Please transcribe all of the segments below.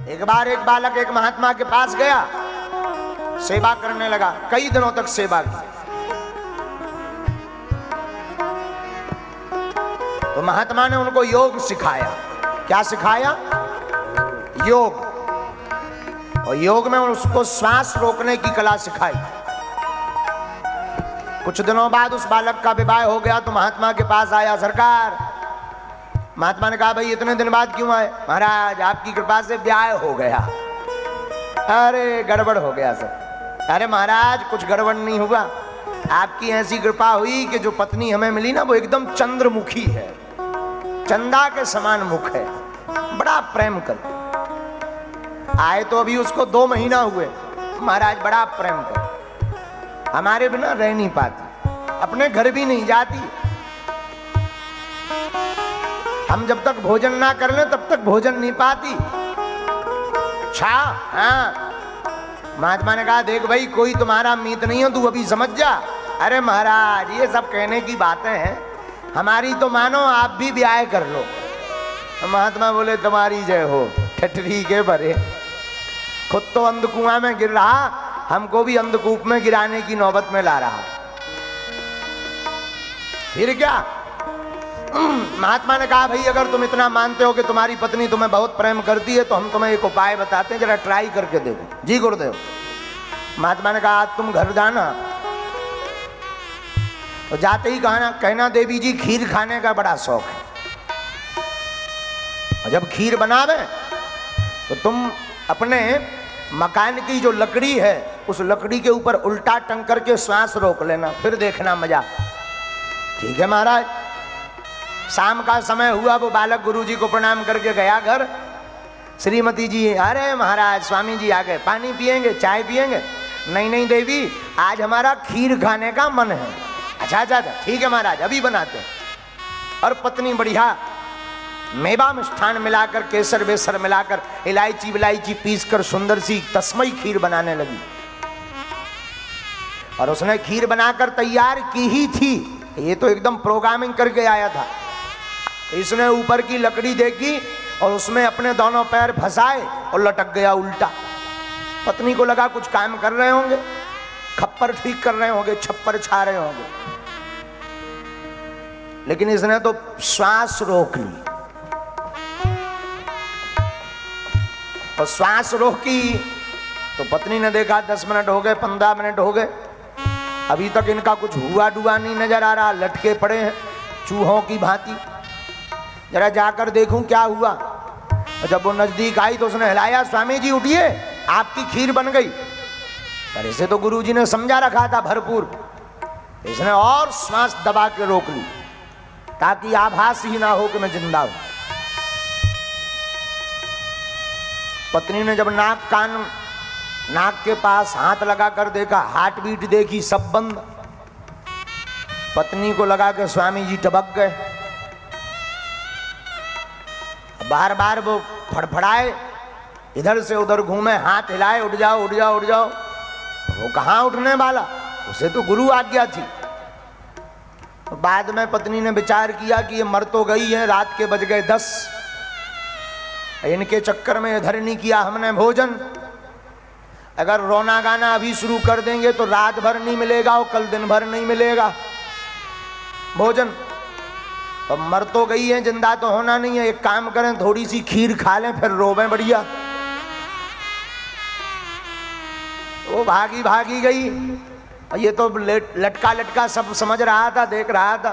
एक बार एक बालक एक महात्मा के पास गया, सेवा करने लगा, कई दिनों तक सेवा की। तो महात्मा ने उनको योग सिखाया। क्या सिखाया? योग। और योग में उसको श्वास रोकने की कला सिखाई। कुछ दिनों बाद उस बालक का विवाह हो गया तो महात्मा के पास आया, सरकार। महात्मा ने कहा, भाई इतने दिन बाद क्यों आए? महाराज आपकी कृपा से ब्याह हो गया। अरे गड़बड़ हो गया सर। अरे महाराज कुछ गड़बड़ नहीं हुआ, आपकी ऐसी कृपा हुई कि जो पत्नी हमें मिली ना वो एकदम चंद्रमुखी है, चंदा के समान मुख है, बड़ा प्रेम कर। आए तो अभी उसको 2 महीना हुए, महाराज बड़ा प्रेम कर, हमारे बिना रह नहीं पाती, अपने घर भी नहीं जाती, हम जब तक भोजन ना कर ले तब तक भोजन नहीं पाती। अच्छा हाँ। महात्मा ने कहा, देख भाई कोई तुम्हारा मीत नहीं है, तू अभी समझ जा। अरे महाराज ये सब कहने की बातें हैं, हमारी तो मानो, आप भी ब्याह कर लो। महात्मा बोले, तुम्हारी जय हो, ठठरी के भरे। खुद तो अंधकुआं में गिर रहा, हमको भी अंधकूप में गिराने की नौबत में ला रहा। फिर क्या? महात्मा ने कहा, भाई अगर तुम इतना मानते हो कि तुम्हारी पत्नी तुम्हें बहुत प्रेम करती है तो हम तुम्हें एक उपाय बताते हैं, जरा ट्राई करके देखो। जी गुरुदेव। महात्मा ने कहा, तुम घर जाना, तो जाते ही कहना देवी जी खीर खाने का बड़ा शौक है, और जब खीर बनावे तो तुम अपने मकान की जो लकड़ी है उस लकड़ी के ऊपर उल्टा टंग करके श्वास रोक लेना, फिर देखना मजा। ठीक है महाराज। शाम का समय हुआ, वो बालक गुरुजी को प्रणाम करके गया घर। श्रीमती जी, अरे महाराज स्वामी जी आ गए, पानी पिएंगे, चाय पिएंगे? नहीं नहीं देवी, आज हमारा खीर खाने का मन है। अच्छा अच्छा अच्छा ठीक है महाराज, अभी बनाते हैं। और पत्नी बढ़िया मेवा मिष्ठान मिलाकर, केसर वेसर मिलाकर, इलायची विलायची पीस कर सुंदर सी तस्मई खीर बनाने लगी। और उसने खीर बनाकर तैयार की ही थी, ये तो एकदम प्रोग्रामिंग करके आया था। इसने ऊपर की लकड़ी देखी और उसमें अपने दोनों पैर फंसाए और लटक गया उल्टा। पत्नी को लगा कुछ काम कर रहे होंगे, खप्पर ठीक कर रहे होंगे, छप्पर छा रहे होंगे, लेकिन इसने तो श्वास रोक ली। और श्वास रोकी तो पत्नी ने देखा 10 मिनट हो गए, 15 मिनट हो गए, अभी तक इनका कुछ हुआ डुआ नहीं नजर आ रहा, लटके पड़े हैं चूहों की भांति। जरा जाकर देखूं क्या हुआ। और जब वो नजदीक आई तो उसने हिलाया, स्वामी जी उठिए, आपकी खीर बन गई। पर इसे तो गुरुजी ने समझा रखा था भरपूर, इसने और श्वास दबा के रोक ली ताकि आभास ही ना हो कि मैं जिंदा हूं। पत्नी ने जब नाक के पास हाथ लगाकर देखा, हार्ट बीट देखी, सब बंद। पत्नी को लगा कि स्वामी जी टपक गए। बार बार वो फड़फड़ाए, इधर से उधर घूमे, हाथ हिलाए, उठ जाओ उठ जाओ उठ जाओ। वो कहाँ उठने वाला, उसे तो गुरु आज्ञा थी। तो बाद में पत्नी ने विचार किया कि ये मर तो गई है, रात के बज गए 10, इनके चक्कर में इधर नहीं किया हमने भोजन। अगर रोना गाना अभी शुरू कर देंगे तो रात भर नहीं मिलेगा और कल दिन भर नहीं मिलेगा भोजन। तो मर तो गई है, जिंदा तो होना नहीं है। एक काम करें, थोड़ी सी खीर खा लें, फिर रोवें बढ़िया। वो भागी भागी गई, और ये तो लटका लटका सब समझ रहा था, देख रहा था।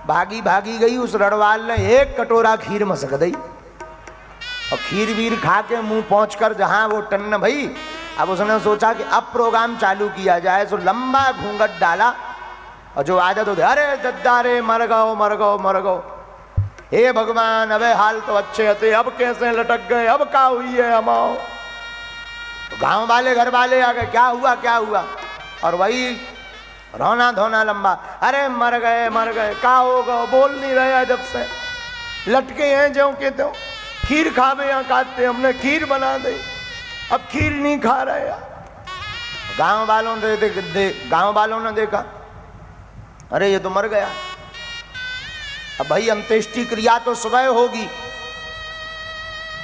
भागी भागी गई, उस रड़वाल ने एक कटोरा खीर मसक दी, और खीर वीर खा के मुंह पहुंचकर जहां वो टन्न भई, अब उसने सोचा कि अब प्रोग्राम चालू किया जाए। तो लंबा घूंघट डाला, और जो आदत होती, अरे दद्दा रे मर गओ मर गओ मर गओ, हे भगवान अबे हाल तो अच्छे थे, अब कैसे लटक गए, अब क्या हुई है हमाओ। तो गांव वाले घर वाले आ गए, क्या हुआ क्या हुआ। और वही रोना धोना लंबा, अरे मर गए क्या होगा, बोल नहीं रहे जब से, लटके हैं ज्यों के त्यों। खीर खावे या खाते, हमने खीर बना दी, अब खीर नहीं खा रहे। गांव वालों ने देखा, अरे ये तो मर गया। अब भाई अंत्येष्टि क्रिया तो सुबह होगी,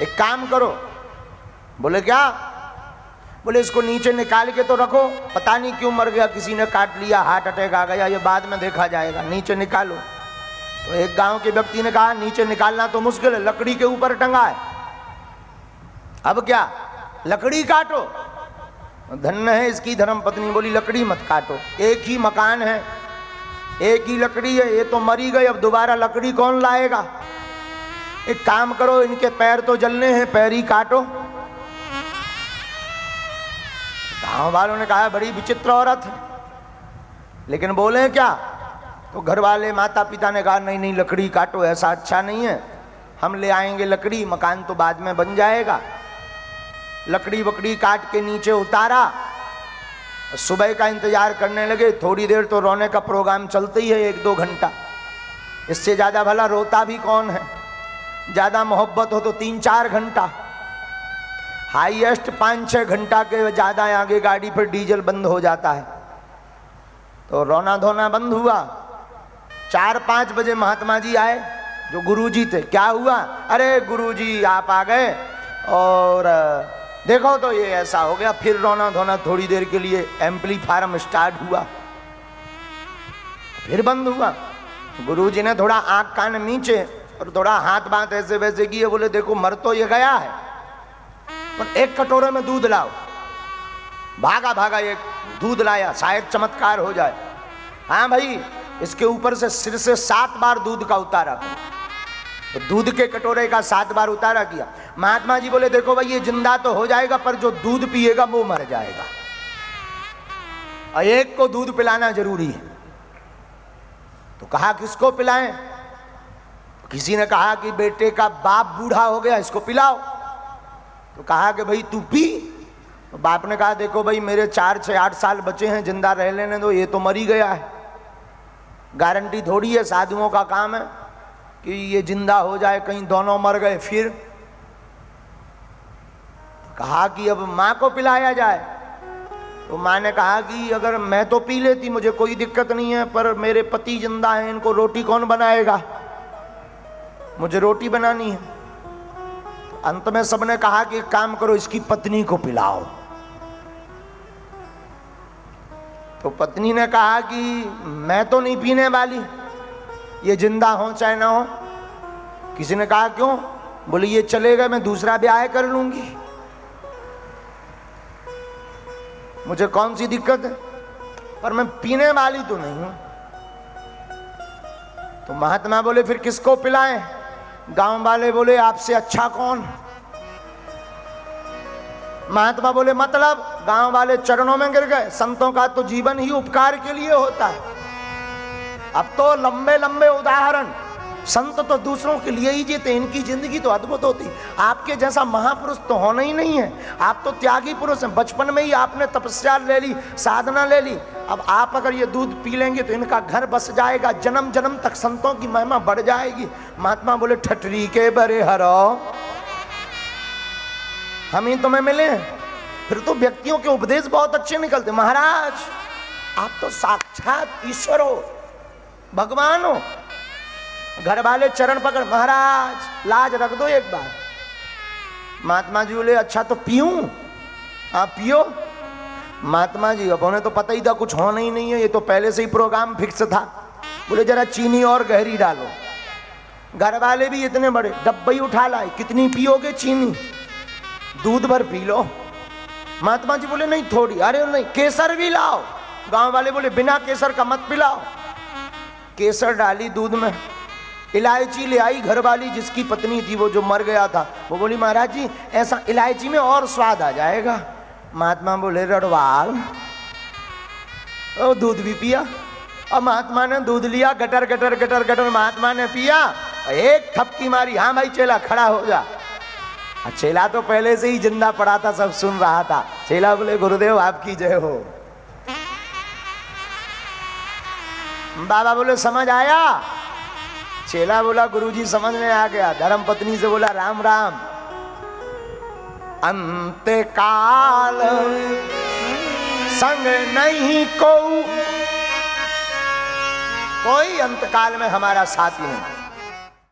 एक काम करो, बोले क्या? बोले इसको नीचे निकाल के तो रखो, पता नहीं क्यों मर गया, किसी ने काट लिया, हार्ट अटैक आ गया, ये बाद में देखा जाएगा, नीचे निकालो। तो एक गांव के व्यक्ति ने कहा नीचे निकालना तो मुश्किल है, लकड़ी के ऊपर टंगा है, अब क्या लकड़ी काटो? धन्य है इसकी धर्मपत्नी, बोली लकड़ी मत काटो, एक ही मकान है, एक ही लकड़ी है, ये तो मरी गई, अब दोबारा लकड़ी कौन लाएगा? एक काम करो, इनके पैर तो जलने हैं, पैर ही काटो। गांव वालों ने कहा बड़ी विचित्र औरत है, लेकिन बोले क्या? तो घर वाले माता पिता ने कहा नहीं नहीं लकड़ी काटो, ऐसा अच्छा नहीं है, हम ले आएंगे लकड़ी, मकान तो बाद में बन जाएगा। लकड़ी वकड़ी काट के नीचे उतारा, सुबह का इंतजार करने लगे। थोड़ी देर तो रोने का प्रोग्राम चलते ही है, 1-2 घंटा, इससे ज्यादा भला रोता भी कौन है? ज्यादा मोहब्बत हो तो 3-4 घंटा, हाईएस्ट 5-6 घंटा के ज्यादा आगे गाड़ी पर डीजल बंद हो जाता है। तो रोना धोना बंद हुआ। 4-5 बजे महात्मा जी आए, जो गुरुजी थे। क्या हुआ? अरे गुरुजी आप आ गए और देखो तो ये ऐसा हो गया। फिर रोना धोना थोड़ी देर के लिए, एम्पलीफायर स्टार्ट हुआ, फिर बंद हुआ। गुरुजी ने थोड़ा आंख कान नीचे और थोड़ा हाथ बात ऐसे वैसे किए, बोले देखो मर तो ये गया है, पर एक कटोरे में दूध लाओ। भागा भागा एक दूध लाया, शायद चमत्कार हो जाए। हाँ भाई, इसके ऊपर से सिर से 7 बार दूध का उतारा, तो दूध के कटोरे का 7 बार उतारा किया। महात्मा जी बोले देखो भाई ये जिंदा तो हो जाएगा, पर जो दूध पिएगा वो मर जाएगा, और एक को दूध पिलाना जरूरी है। तो कहा किसको पिलाएं? किसी ने कहा कि बेटे का बाप बूढ़ा हो गया, इसको पिलाओ। तो कहा कि भाई तू पी। तो बाप ने कहा देखो भाई मेरे 4-6-8 साल बचे हैं, जिंदा रह लेने दो, ये तो मर ही गया है, गारंटी थोड़ी है, साधुओं का काम है कि ये जिंदा हो जाए, कहीं दोनों मर गए फिर। कहा कि अब माँ को पिलाया जाए। तो माँ ने कहा कि अगर मैं तो पी लेती, मुझे कोई दिक्कत नहीं है, पर मेरे पति जिंदा हैं, इनको रोटी कौन बनाएगा, मुझे रोटी बनानी है। तो अंत में सबने कहा कि एक काम करो, इसकी पत्नी को पिलाओ। तो पत्नी ने कहा कि मैं तो नहीं पीने वाली, ये जिंदा हो चाहे ना हो। किसी ने कहा क्यों? बोले ये चलेगा, मैं दूसरा ब्याह कर लूंगी, मुझे कौन सी दिक्कत है, पर मैं पीने वाली तो नहीं हूं। तो महात्मा बोले फिर किसको पिलाएं? गांव वाले बोले आपसे अच्छा कौन? महात्मा बोले मतलब? गांव वाले चरणों में गिर गए। संतों का तो जीवन ही उपकार के लिए होता है। अब तो लंबे लंबे उदाहरण, संत तो दूसरों के लिए ही जीते, इनकी जिंदगी तो अद्भुत होती। आपके जैसा महापुरुष तो होना ही नहीं है, आप तो त्यागी पुरुष हैं। बचपन में ही आपने तपस्या ले ली, साधना ले ली, अब आप अगर ये दूध पी लेंगे तो इनका घर बस जाएगा, जन्म जन्म तक संतों की महिमा बढ़ जाएगी। महात्मा बोले ठटरी के बरे हरो, हम ही तुम्हें मिले हैं। फिर तो व्यक्तियों के उपदेश बहुत अच्छे निकलते। महाराज आप तो साक्षात ईश्वर हो, भगवान हो। घर वाले चरण पकड़, महाराज लाज रख दो एक बार। महात्मा जी बोले अच्छा तो पीऊं? आप पियो। महात्मा जी अब उन्हें तो पता ही था कुछ होना ही नहीं है, ये तो पहले से ही प्रोग्राम फिक्स था। बोले जरा चीनी और गहरी डालो। घर वाले भी इतने बड़े डब्बे ही उठा लाए, कितनी पियोगे चीनी, दूध भर पी लो। महात्मा जी बोले नहीं थोड़ी। अरे नहीं केसर भी लाओ। गांव वाले बोले बिना केसर का मत पिलाओ। केसर डाली दूध में, इलायची ले आई घर वाली, जिसकी पत्नी थी वो जो मर गया था, वो बोली महाराज जी ऐसा इलायची में और स्वाद आ जाएगा। महात्मा बोले रड़वाल, और दूध भी पिया। और महात्मा ने दूध लिया, गटर गटर गटर गटर महात्मा ने पिया, एक थपकी मारी, हाँ भाई चेला खड़ा हो जा। चेला तो पहले से ही जिंदा पड़ा था, सब सुन रहा था। चेला बोले गुरुदेव आपकी जय हो। बाबा बोले समझ आया? चेला बोला गुरुजी समझ में आ गया। धर्म पत्नी से बोला राम राम। अंत काल संग नहीं कोई अंत काल में हमारा साथी नहीं।